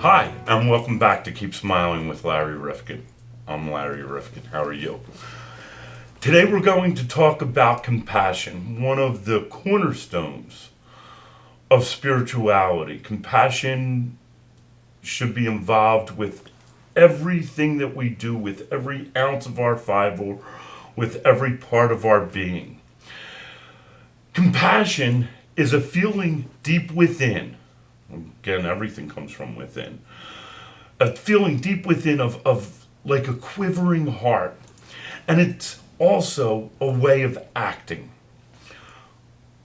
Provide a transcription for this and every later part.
Hi, and welcome back to Keep Smiling with Larry Rifkin. I'm Larry Rifkin. How are you? Today we're going to talk about compassion, one of the cornerstones of spirituality. Compassion should be involved with everything that we do, with every ounce of our fiber, with every part of our being. Compassion is a feeling deep within. Again, everything comes from within. A feeling deep within of like a quivering heart. And it's also a way of acting.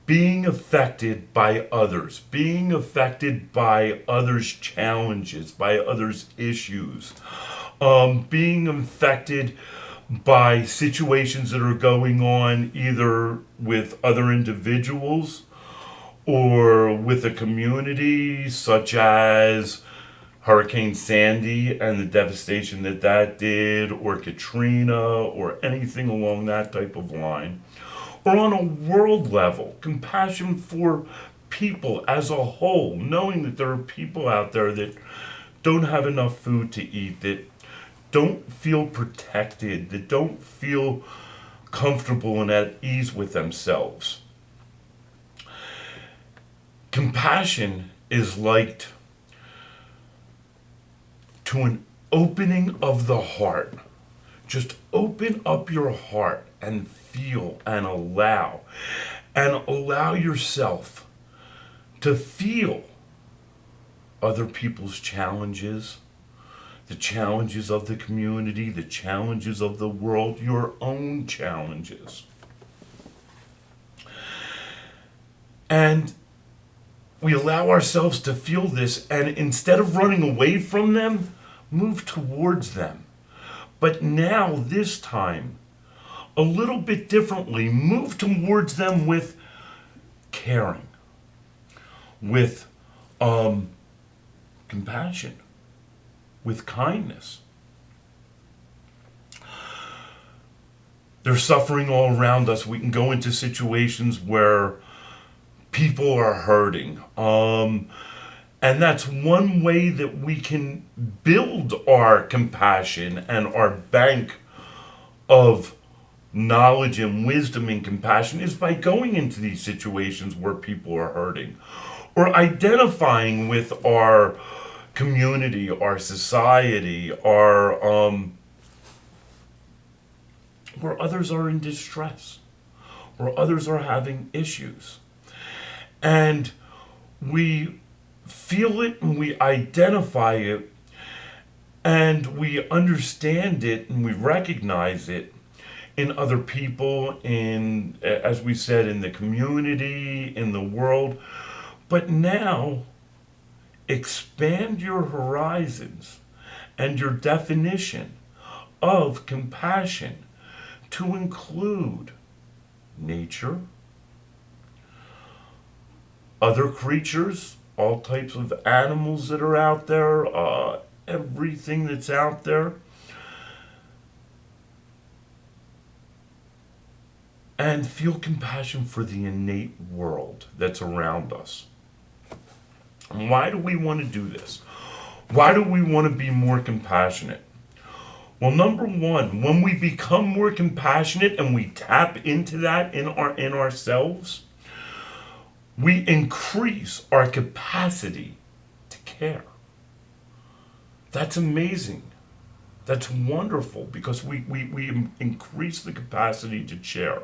Being affected by others, being affected by others' challenges, by others' issues, being affected by situations that are going on either with other individuals or with a community, such as Hurricane Sandy and the devastation that that did, or Katrina, or anything along that type of line. Or on a world level, compassion for people as a whole, knowing that there are people out there that don't have enough food to eat, that don't feel protected, that don't feel comfortable and at ease with themselves. Compassion is likened to an opening of the heart. Just open up your heart and feel and allow yourself to feel other people's challenges, the challenges of the community, the challenges of the world, your own challenges. And we allow ourselves to feel this, and instead of running away from them, move towards them. But now, this time, a little bit differently, move towards them with caring, with compassion, with kindness. There's suffering all around us. We can go into situations where people are hurting. And that's one way that we can build our compassion and our bank of knowledge and wisdom and compassion is by going into these situations where people are hurting, or identifying with our community, our society, our where others are in distress, where others are having issues. And we feel it and we identify it and we understand it and we recognize it in other people, in, as we said, in the community, in the world. But now, expand your horizons and your definition of compassion to include nature, other creatures, all types of animals that are out there, everything that's out there. And feel compassion for the innate world that's around us. And why do we want to do this? Why do we want to be more compassionate? Well, number one, when we become more compassionate and we tap into that in ourselves, we increase our capacity to care. That's amazing. That's wonderful, because we increase the capacity to share.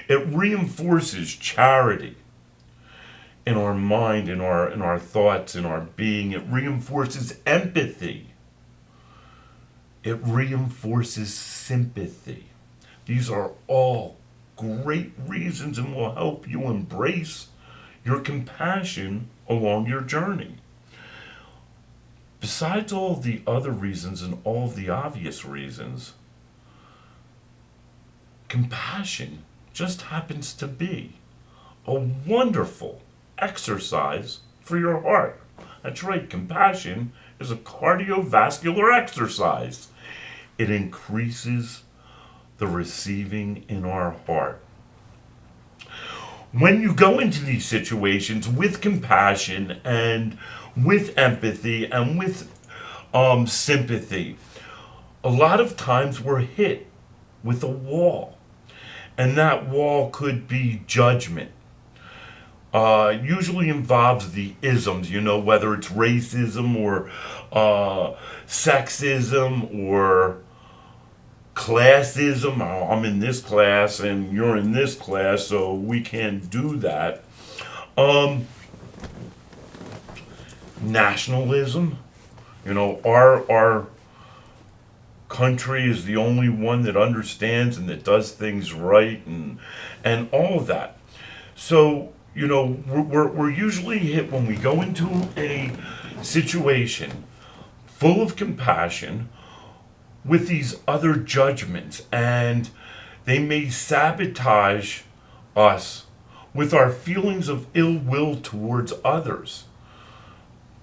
It reinforces charity in our mind, in our thoughts, in our being. It reinforces empathy. It reinforces sympathy. These are all great reasons and will help you embrace your compassion along your journey. Besides all the other reasons and all the obvious reasons, compassion just happens to be a wonderful exercise for your heart. That's right, compassion is a cardiovascular exercise. It increases the receiving in our heart. when you go into these situations with compassion and with empathy and with sympathy, a lot of times we're hit with a wall. And that wall could be judgment. Usually involves the isms, whether it's racism or sexism or classism. Oh, I'm in this class and you're in this class, so we can't do that. Nationalism. Our country is the only one that understands and that does things right, and all of that. So we're usually hit when we go into a situation full of compassion with these other judgments, and they may sabotage us with our feelings of ill will towards others,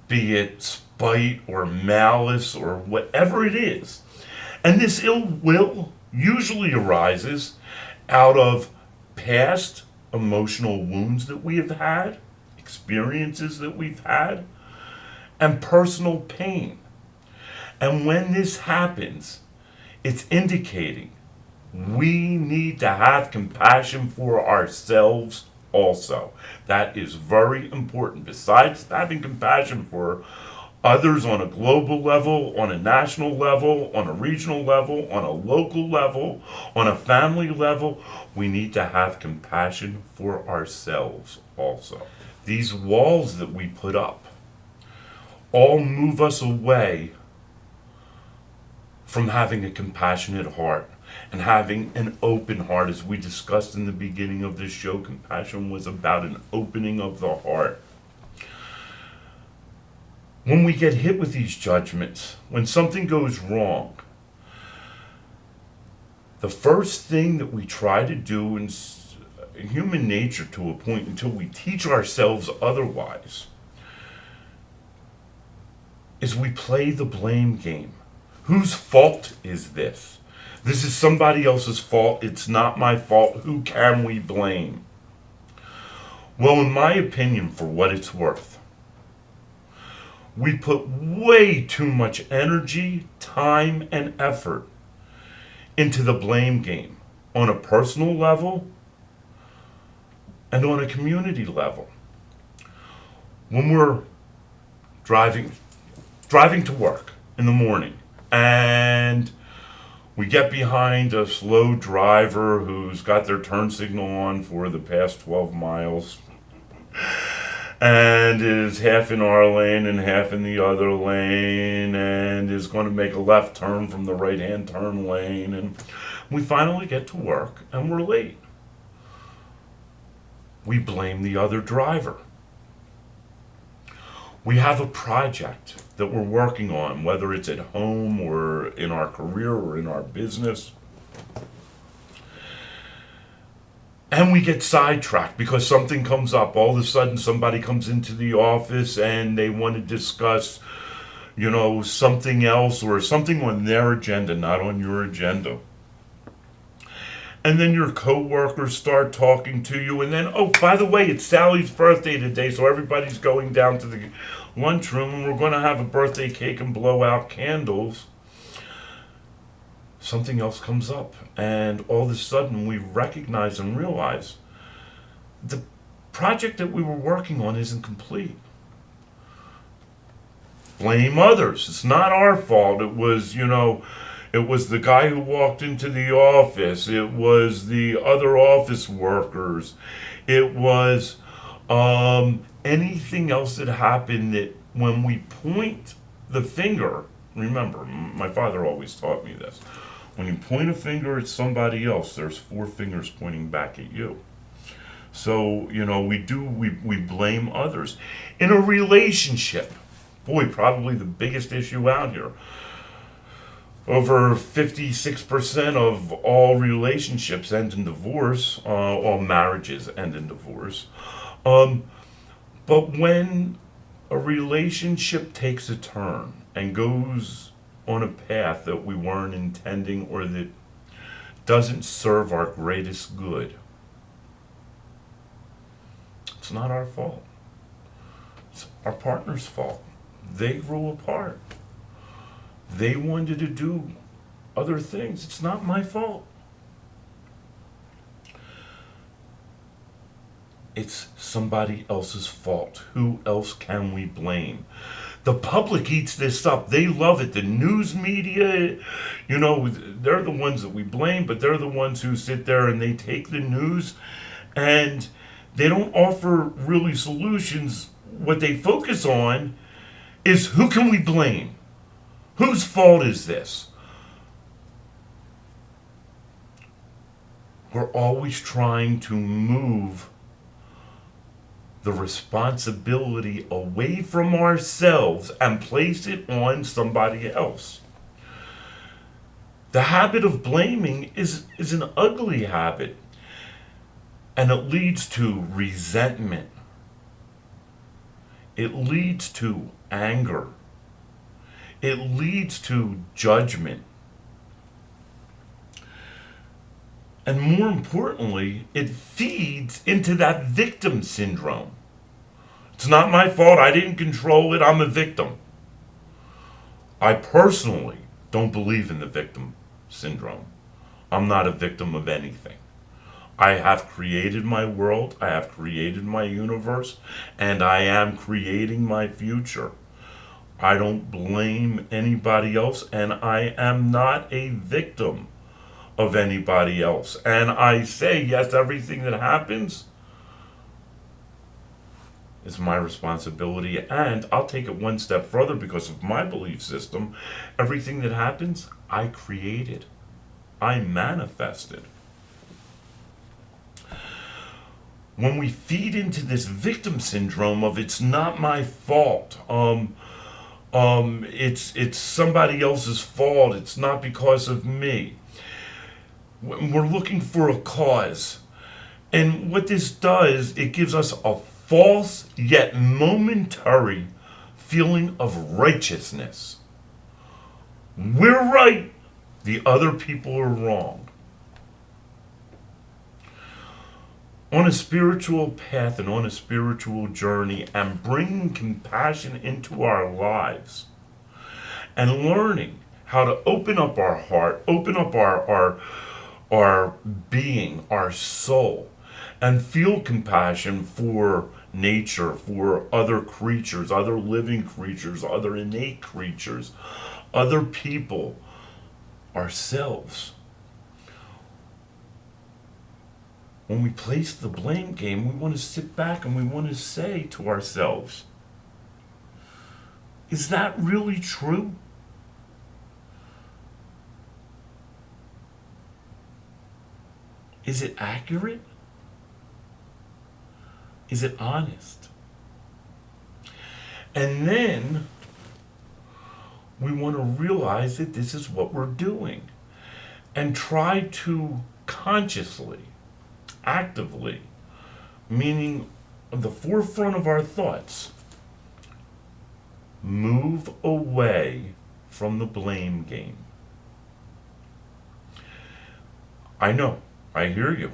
be it spite or malice or whatever it is. And this ill will usually arises out of past emotional wounds that we have had, experiences that we've had, and personal pain. And when this happens, it's indicating we need to have compassion for ourselves also. That is very important. Besides having compassion for others on a global level, on a national level, on a regional level, on a local level, on a family level, we need to have compassion for ourselves also. These walls that we put up all move us away from having a compassionate heart and having an open heart. As we discussed in the beginning of this show, compassion was about an opening of the heart. When we get hit with these judgments, when something goes wrong, the first thing that we try to do in human nature, to a point until we teach ourselves otherwise, is we play the blame game. Whose fault is this? This is somebody else's fault. It's not my fault. Who can we blame? Well, in my opinion, for what it's worth, we put way too much energy, time, and effort into the blame game on a personal level and on a community level. When we're driving to work in the morning and we get behind a slow driver who's got their turn signal on for the past 12 miles and is half in our lane and half in the other lane and is going to make a left turn from the right-hand turn lane, and we finally get to work and we're late. We blame the other driver. We have a project that we're working on, whether it's at home or in our career or in our business, and we get sidetracked because something comes up. All of a sudden somebody comes into the office and they want to discuss, something else or something on their agenda, not on your agenda. And then your coworkers start talking to you, and then, oh, by the way, it's Sally's birthday today, so everybody's going down to the lunchroom and we're going to have a birthday cake and blow out candles. Something else comes up, and all of a sudden we recognize and realize the project that we were working on isn't complete. Blame others. It's not our fault. It was, it was the guy who walked into the office. It was the other office workers. It was anything else that happened that when we point the finger, remember, my father always taught me this. When you point a finger at somebody else, there's 4 fingers pointing back at you. So, we blame others. In a relationship, boy, probably the biggest issue out here. Over 56% of all relationships end in divorce, all marriages end in divorce. But when a relationship takes a turn and goes on a path that we weren't intending or that doesn't serve our greatest good, It's not our fault. It's our partner's fault. They grew apart. They wanted to do other things. It's not my fault. It's somebody else's fault. Who else can we blame? The public eats this up. They love it. The news media, they're the ones that we blame, but they're the ones who sit there and they take the news and they don't offer really solutions. What they focus on is who can we blame? Whose fault is this? We're always trying to move the responsibility away from ourselves and place it on somebody else. The habit of blaming is an ugly habit, and it leads to resentment. It leads to anger. It leads to judgment. And more importantly, it feeds into that victim syndrome. It's not my fault. I didn't control it. I'm a victim. I personally don't believe in the victim syndrome. I'm not a victim of anything. I have created my world. I have created my universe. And I am creating my future. I don't blame anybody else. And I am not a victim of anybody else. And I say, yes, everything that happens is my responsibility. And I'll take it one step further because of my belief system. Everything that happens, I created. I manifested. When we feed into this victim syndrome of it's not my fault, it's somebody else's fault, it's not because of me. We're looking for a cause. And what this does, it gives us a false yet momentary feeling of righteousness. We're right, the other people are wrong. On a spiritual path and on a spiritual journey and bringing compassion into our lives and learning how to open up our heart, open up our being, our soul, and feel compassion for nature, for other creatures, other living creatures, other innate creatures, other people, ourselves. When we place the blame game, we want to sit back and we want to say to ourselves, is that really true? Is it accurate? Is it honest? And then we want to realize that this is what we're doing and try to consciously, actively, meaning on the forefront of our thoughts, move away from the blame game. I know. I hear you.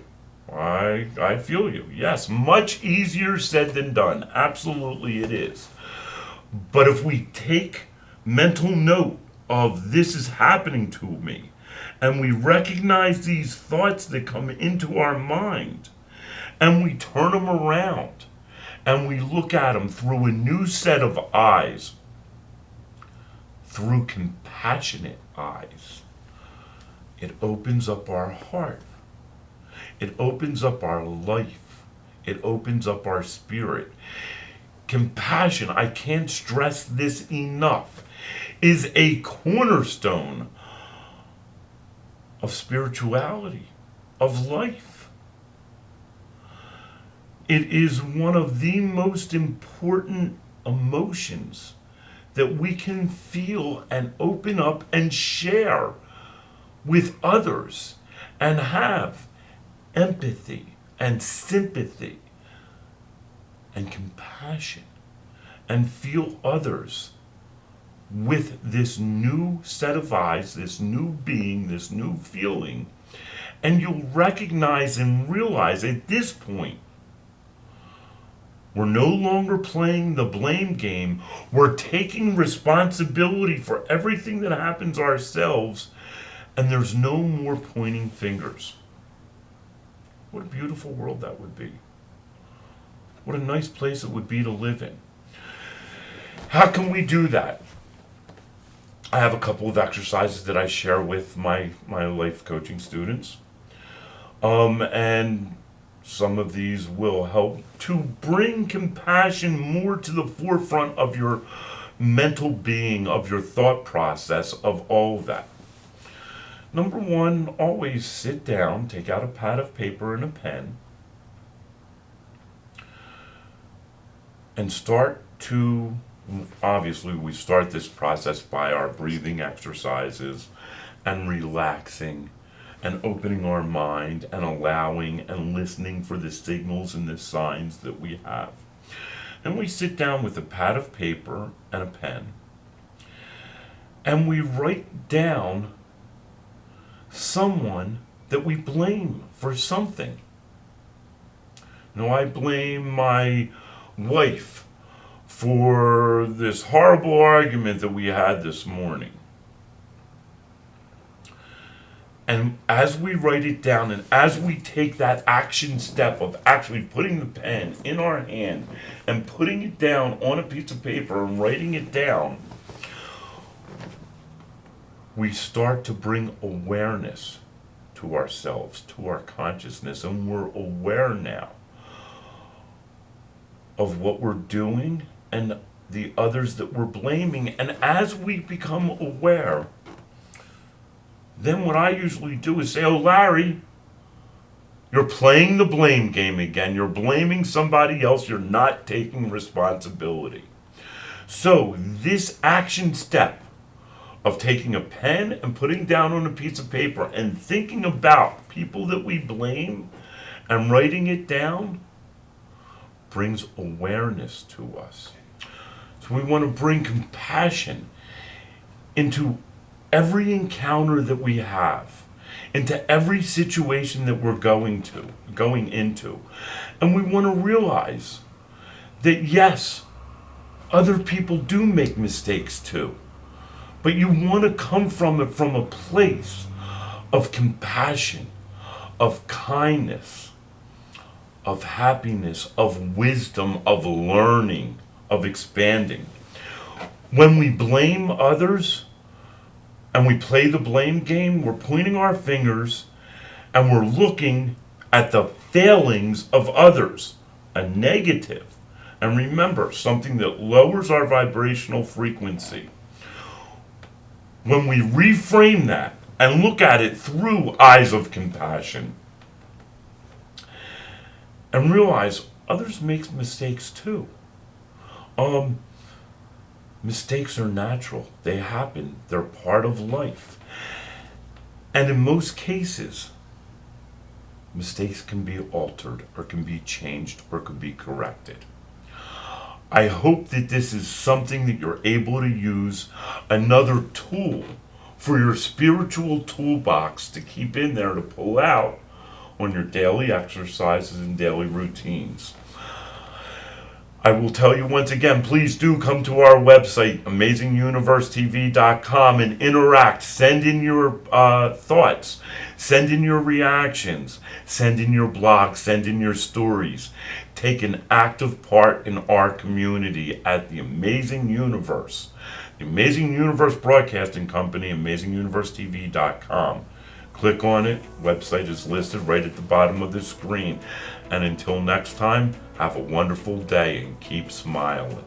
I feel you. Yes, much easier said than done. Absolutely it is. But if we take mental note of this is happening to me, and we recognize these thoughts that come into our mind, and we turn them around, and we look at them through a new set of eyes, through compassionate eyes, it opens up our heart. It opens up our life. It opens up our spirit. Compassion, I can't stress this enough, is a cornerstone of spirituality, of life. It is one of the most important emotions that we can feel and open up and share with others and have empathy and sympathy and compassion and feel others with this new set of eyes, this new being, this new feeling. And you'll recognize and realize at this point We're no longer playing the blame game. We're taking responsibility for everything that happens ourselves, and there's no more pointing fingers. What a beautiful world that would be. What a nice place it would be to live in. How can we do that? I have a couple of exercises that I share with my life coaching students. And some of these will help to bring compassion more to the forefront of your mental being, of your thought process, of all of that. Number one, always sit down, take out a pad of paper and a pen, and start to, obviously we start this process by our breathing exercises and relaxing and opening our mind and allowing and listening for the signals and the signs that we have. And we sit down with a pad of paper and a pen, and we write down someone that we blame for something. Now, I blame my wife for this horrible argument that we had this morning. And as we write it down and as we take that action step of actually putting the pen in our hand and putting it down on a piece of paper and writing it down, we start to bring awareness to ourselves, to our consciousness, and we're aware now of what we're doing and the others that we're blaming. And as we become aware, then what I usually do is say, oh, Larry, you're playing the blame game again. You're blaming somebody else. You're not taking responsibility. So this action step of taking a pen and putting down on a piece of paper and thinking about people that we blame and writing it down brings awareness to us. So we want to bring compassion into every encounter that we have, into every situation that we're going into. And we want to realize that yes, other people do make mistakes too. But you want to come from it from a place of compassion, of kindness, of happiness, of wisdom, of learning, of expanding. When we blame others and we play the blame game, we're pointing our fingers and we're looking at the failings of others, a negative. And remember, something that lowers our vibrational frequency. When we reframe that and look at it through eyes of compassion and realize others make mistakes too. Mistakes are natural. They happen. They're part of life. And in most cases, mistakes can be altered or can be changed or can be corrected. I hope that this is something that you're able to use, another tool for your spiritual toolbox to keep in there to pull out on your daily exercises and daily routines. I will tell you once again, please do come to our website, amazinguniversetv.com, and interact. Send in your thoughts. Send in your reactions. Send in your blogs. Send in your stories. Take an active part in our community at the Amazing Universe. The Amazing Universe Broadcasting Company, amazinguniversetv.com. Click on it. Website is listed right at the bottom of the screen. And until next time, have a wonderful day and keep smiling.